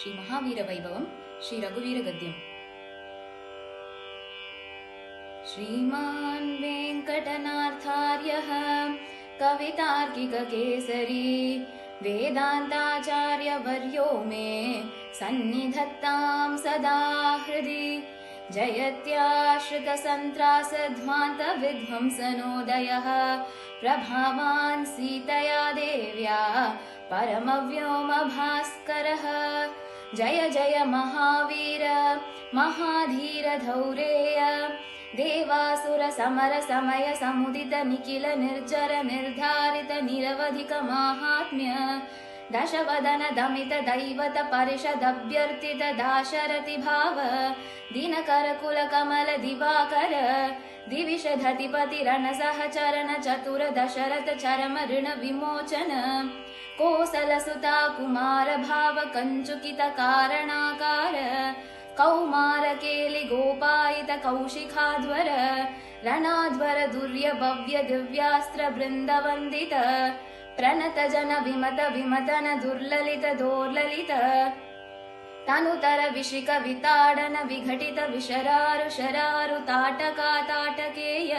श्री महावीर वैभवं श्री रघुवीर गद्यम्। श्रीमान् वेङ्कटनाथार्यः कवितार्किककेसरी वेदान्ताचार्यवर्यो मे सन्निधत्तां सदा हृदि। जयत्याश्रितसन्त्रासध्वान्तविध्वंसनोदयः प्रभावान् सीतया देव्या परमव्योमभास्करः। जय जय महावीर महाधीर धौरेय देवासुर समर समय समुदित निखिल निर्जर निर्धारित निरवधिक माहात्म्य दशवदन दमित दैवत परिषदभ्यर्थित दाशरथि भाव दिनकर कुल कमल दिवाकर दिविषधतिपति रण सहचरण चतुर दशरथ चरम ऋण विमोचन कोसल सुता कुमार भाव कंचुकित कारणाकार कौमार केलि गोपायित कौशिखाध्वर रणाध्वर दुर्य भव्य दिव्यास्त्र वृंदवंदित प्रणत जन विमत विमतन दुर्ललित दोर्ललित तनुतर विशिक विताडन विघटित विशरारु शरारु ताटका ताटकेय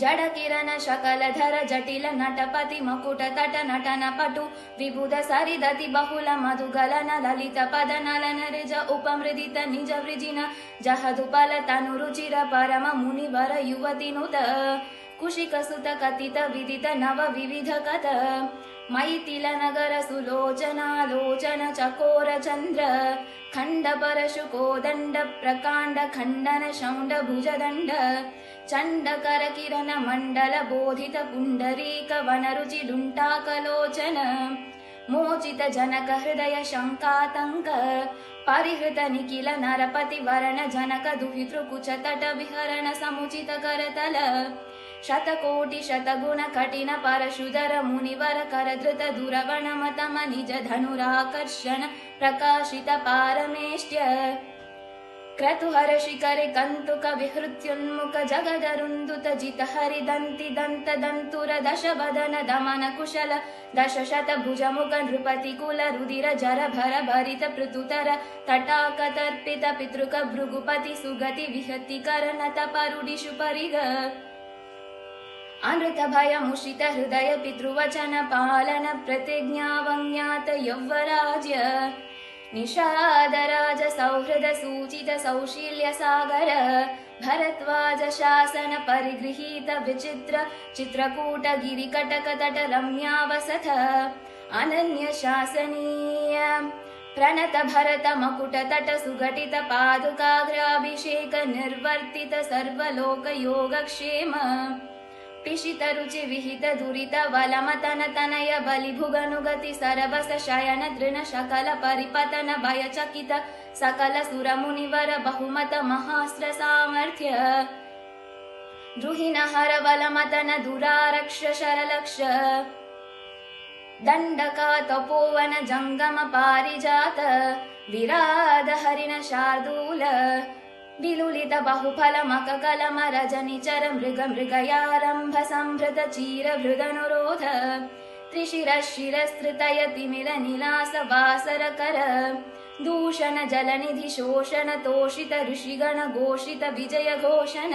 जड किरण शकलधर जटिल नटपति मकुट तट नटन पटु विबुध सरिदति बहुल मधुगलन ललित पद नलन रिज उपमृदित निज वृजिन जहदुपल तनु रुचिर परम मुनिवर युवति नुत कुशिक सुत कथित विदित नव विविध कथ मैथिल नगर सुलोचनालोचन चकोर चंद्र खंड परशु कोदंड प्रकांड खंडन शौंड भुजदंड चंड कर किरण मंडल बोधित पुंडरीक वनरुचि लुंटाकलोचन मोचित जनक हृदय शंकातंक परिहृत निखिल नरपति वरण जनक दुहितृ कुच तट विहरण समुचित करतल शतकोटि शतगुण कठिन परशुधर मुनिवर कर धृत दुरवण मतम निज धनुराकर्षण प्रकाशित पारमेष्ट्य क्रतुहर शिखर कंतुक विहृत्युन्मुख जगदरुन्दुत जित हरि दंति दंत दंतुर दश वदन दमन कुशल दश शत भुज मुख नृपति कुल रुधिर जर भर भरित पृथुतर तटाक तर्पित पितृक भृगुपति सुगति विहति कर नत परुडिषु परिग अनृत भय मुषित हृदय पितृवचन पालन प्रतिज्ञावज्ञात यौवराज्य निषादराज सौहृद सूचित सौशील्य सागर भरद्वाज शासन परिगृहीत विचित्र चित्रकूट गिरिकटक तट रम्यावसथ अनन्य शासनीय प्रणत भरत मकुट तट सुघटित पादुकाग्राभिषेक निर्वर्तित सर्वलोक योगक्षेम पिशित रुचि विहित दुरित वलमतन तनय बलिभुगनुगति सरबस शयन तृण शकल परिपतन भय चकित सकल सुर मुनिवर बहुमत महास्त्र सामर्थ्य द्रुहिण हर वलमतन दुरारक्ष शरलक्ष दंडका तपोवन जंगम पारिजात विराद हरिण शार्दूल विलुलित बहुफल मक कलम रजनिचर मृग मृगयारंभ संभृत चीर भृदनुरोध त्रिशिर शिरस्तृतय तिमिर निलास वासर कर दूषण जलनिधि शोषण तोषित ऋषिगण घोषित विजय घोषण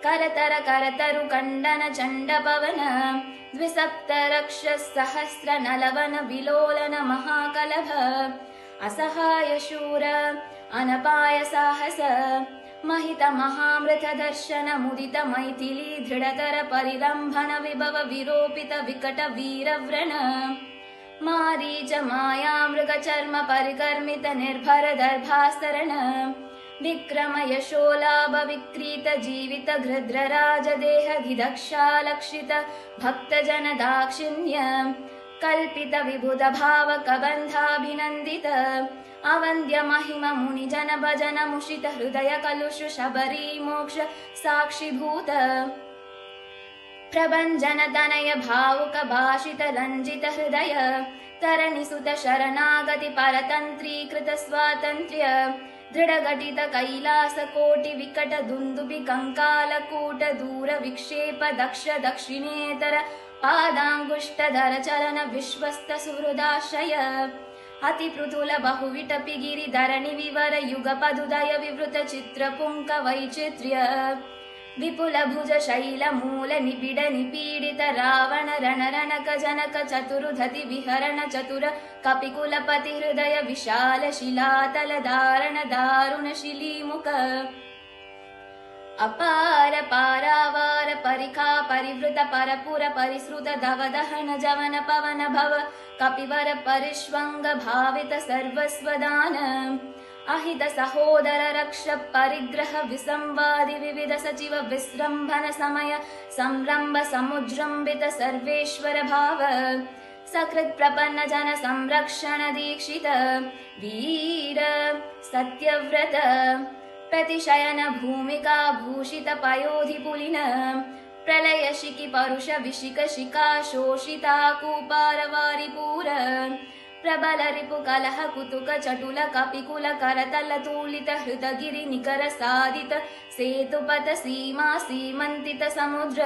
करतर करतरु कंडन चंड पवन द्विसप्त रक्ष सहस्र नलवन विलोलन महाकलभ असहाय शूर अनपाय साहस महित महामृत दर्शन मुदित मैथिली दृढ़तर परिलंभन विभव विरोपित विकट वीरव्रण मारीच माया मृग चर्म परिकर्मित निर्भर दर्भास्तरण विक्रम यशोलाभ विक्रीत जीवित गृध्र राज देह धिदक्षालक्षित भक्त जन दाक्षिण्य कल्पित विबुध भाव कबंधाभिनंदित अवंद्य महिम मुनि जन भजन मुषित हृदय कलुष शबरी मोक्ष साक्षीभूत प्रभंजन तनय भावुक भाषित रंजित हृदय तरणी सुत शरणागति परतंत्रीकृत स्वातंत्र्य दृढ़ घटित कैलास कोटि विकट दुंदुभि कंकाल कूट दूर विक्षेप दक्ष दक्षिणेतर पादांगुष्टधर चरण विश्वस्त सुहृदाशय अतिपृथुल बहुविटपि गिरिधरणि विवर युगपदुदय विवृत चित्रपुङ्क वैचित्र्य विपुल भुज शैल मूल निबिड निपीडित रावण रणरणक जनक चतुरुधति विहरण चतुर कपिकुलपति हृदय विशाल शिलातल धारण दारुण शिलीमुख अपार पारावार परिखा परिवृत परपुर परिसृत दव दहन जवन पवन भव कपिवर परिष्वंग भावित सर्वस्वदान अहित सहोदर रक्ष परिग्रह विसंवादि विविध सचिव विस्रंभन समय संरंभ समुज्रंबित सर्वेश्वर भाव सकृत् प्रपन्न जन संरक्षण दीक्षित वीर सत्यव्रत प्रतिशयन भूमिका भूषित पयोधि पुलिन प्रलय शिखि परुष विशिक शिखा शोषिता कूपारवारिपूर प्रबल रिपु कलह कुतुक चटुल कपिकुल करतल तूलित हृतगिरि निकर साधित सेतुपथ सीमा सीमंतित समुद्र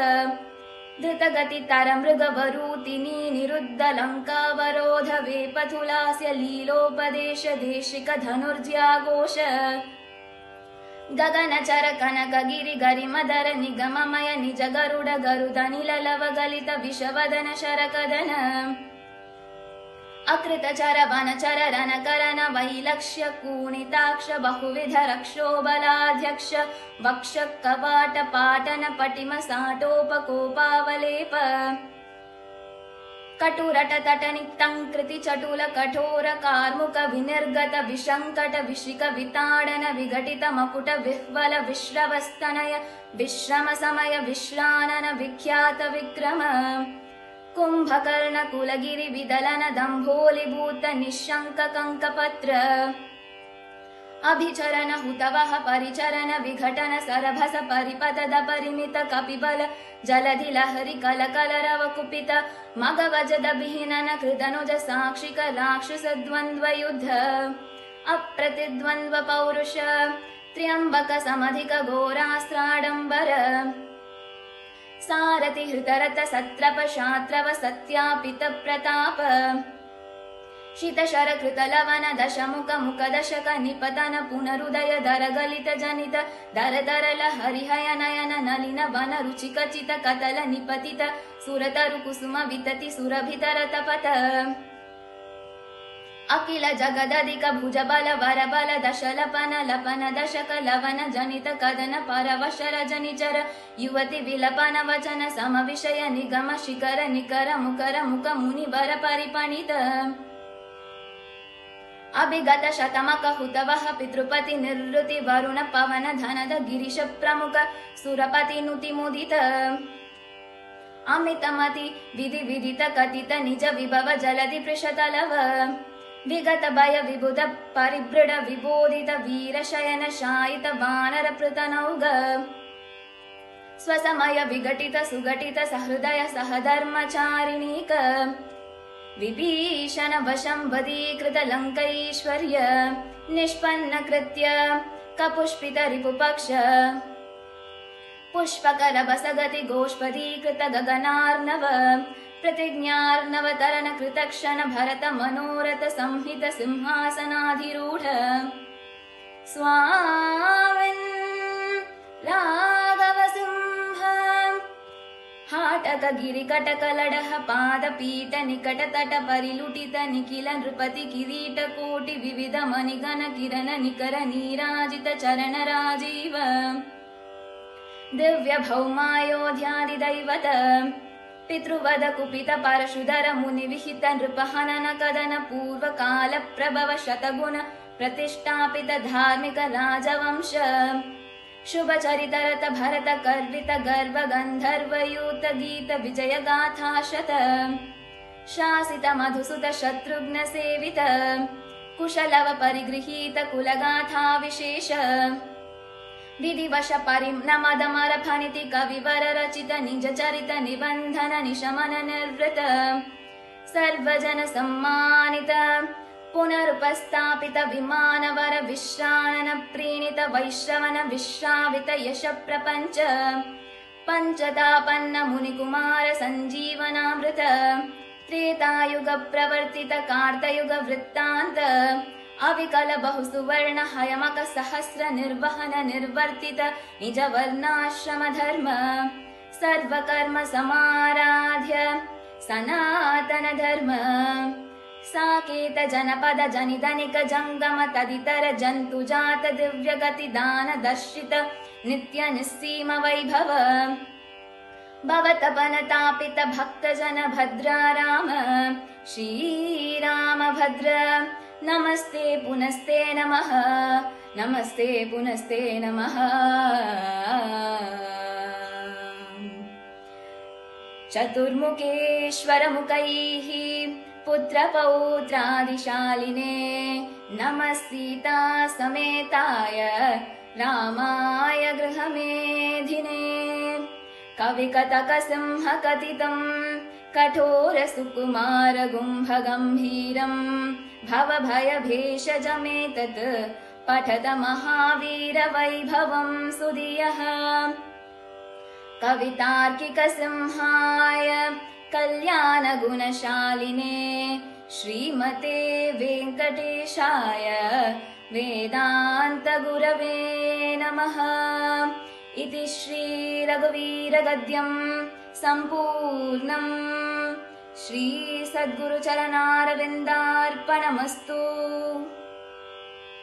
धृतगति तर मृग वरूतिनी निरुद्ध लंकावरोध वेपथुलास्य लीलोपदेश देशिक धनुर्ज्याघोष गगनचर कनक गिरि गरिमदर निगममय निज गरुड गरुद निललव गलित विषवदन शरकदन अकृतचर वनचर रणकरन वैलक्ष्य कूणिताक्ष बहुविध रक्षोबलाध्यक्ष वक्ष कवाट पाटन पटिम साटोपकोपावलेप कटुरट तटनिक्तंकृति चटुल कठोर कार्मुक विनिर्गत विशंकट विशिक विताडन विघटित मकुट विह्वल विश्रवस्तनय विश्रम समय विश्रानन विख्यात विक्रम कुंभकर्ण कुलगिरि विदलन दंभोलिभूत निशंक कंकपत्र अभिचरण हुतवह परिचरण विघटन सरभस परिपतद परिमित कपिबल जलधि लहरि कल कलरव कुपित मगवजद विहीनन कृतनुज साक्षिक राक्षस द्वंद्व युद्ध अप्रतिद्वंद्व पौरुष त्र्यंबक समधिक घोरास्त्राडंबर सारथि हृतरथ सत्रप शात्रव सत्यापित प्रताप शीतशर कृत लवन दशमुख मुख दशक निपतन पुनरुदय दर गलित जनित दर दरल हरिहय नयन नलिन वन रुचिक चित कतल निपतित सुरतरु कुसुम वितति सुरभितर तपत अखिल जगदधिक भुज बल वर बल दशलपन लपन दशक लवन जनित कदन परवश रजनिचर युवति विलपन वचन सम विषय निगम शिखर निकर मुकर मुख मुनि वर परिपणित अभिगत शतमक हुतवह पितृपति निर्वृति वरुण पवन धनद गिरीश प्रमुख सुरपति नुति मुदित अमितमति विधि विदित कथित निज विभव जलधि पृषतलव विगत भय विबुध परिबृढ विबोधित वीर शयन शायित वानर पृतनौग स्वसमय विघटित सुघटित सहृदय सहधर्मचारिणीक विभीषण वशं वदीकृत लंकैश्वर्य निष्पन्न कृत्य कपुष्पित रिपुपक्ष पुष्पकर बसगति गोष्पदीकृत गगनार्णव प्रतिज्ञार्णव तरण कृतक्षण भरत मनोरथ संहित सिंहासनाधिरूढ स्वामिन् राघव सिंह हाटक गिरि कटक लडह पाद पीठ निकट तट परिलुटित निखिल नृपति किरीट कोटि विविध मणिगण किरण निकर नीराजित चरण राजीव दिव्य भौमायोध्यादि दैवत पितृवद कुपित परशुधर मुनि विहित नृपहनन कदन पूर्व काल प्रभव शतगुण प्रतिष्ठापित धार्मिक राजवंश शुभ चरितरत भरत कर्वित गर्भ गंधर्व यूत गीत विजय गाथा शत शासित मधुसुत शत्रुघ्न सेवित कुशलव परिगृहीत कुलगाथा विशेष विधिवश परिणमदमर फणिति कविवर रचित निज चरित निबंधन निशमन निर्वृत सर्वजन सम्मानित पुनरुपस्थापित विमानवर विश्रानन प्रीणित वैश्रवण विश्रावित यश प्रपंच पंचतापन्न मुनिकुमार संजीवनामृत त्रेतायुग प्रवर्तित कार्तयुग वृत्तान्त अविकल बहु सुवर्ण हयमक सहस्र निर्वहन निर्वर्तित निज वर्णाश्रम धर्म सर्वकर्म समाराध्य सनातन धर्म साकेत जनपद जनिधनिक जंगम तदितर जन्तु जात दिव्य गति दान दर्शित नित्य निस्सीम वैभव भवतपन तापित भक्त जन भद्रा राम श्रीराम भद्र नमस्ते पुनस्ते नमः नमस्ते पुनस्ते नमः चतुर्मुखेश्वरमुखैः पुत्रपौत्रादिशालिने नमः सीता समेताय रामाय गृहमेधिने कविकतकसिंह कथितं कठोर सुकुमार गुम्भ गम्भीरं भवभयभेषजमेतत् पठत महावीर वैभवं सुधियः कवितार्किक सिंहाय कल्याण गुणशालिने श्रीमते वेंकटेशाय वेदांत गुरवे नमः इति श्री रघुवीर गद्यं सम्पूर्णम् श्री सद्गुरु चरणारविन्दार्पणमस्तु।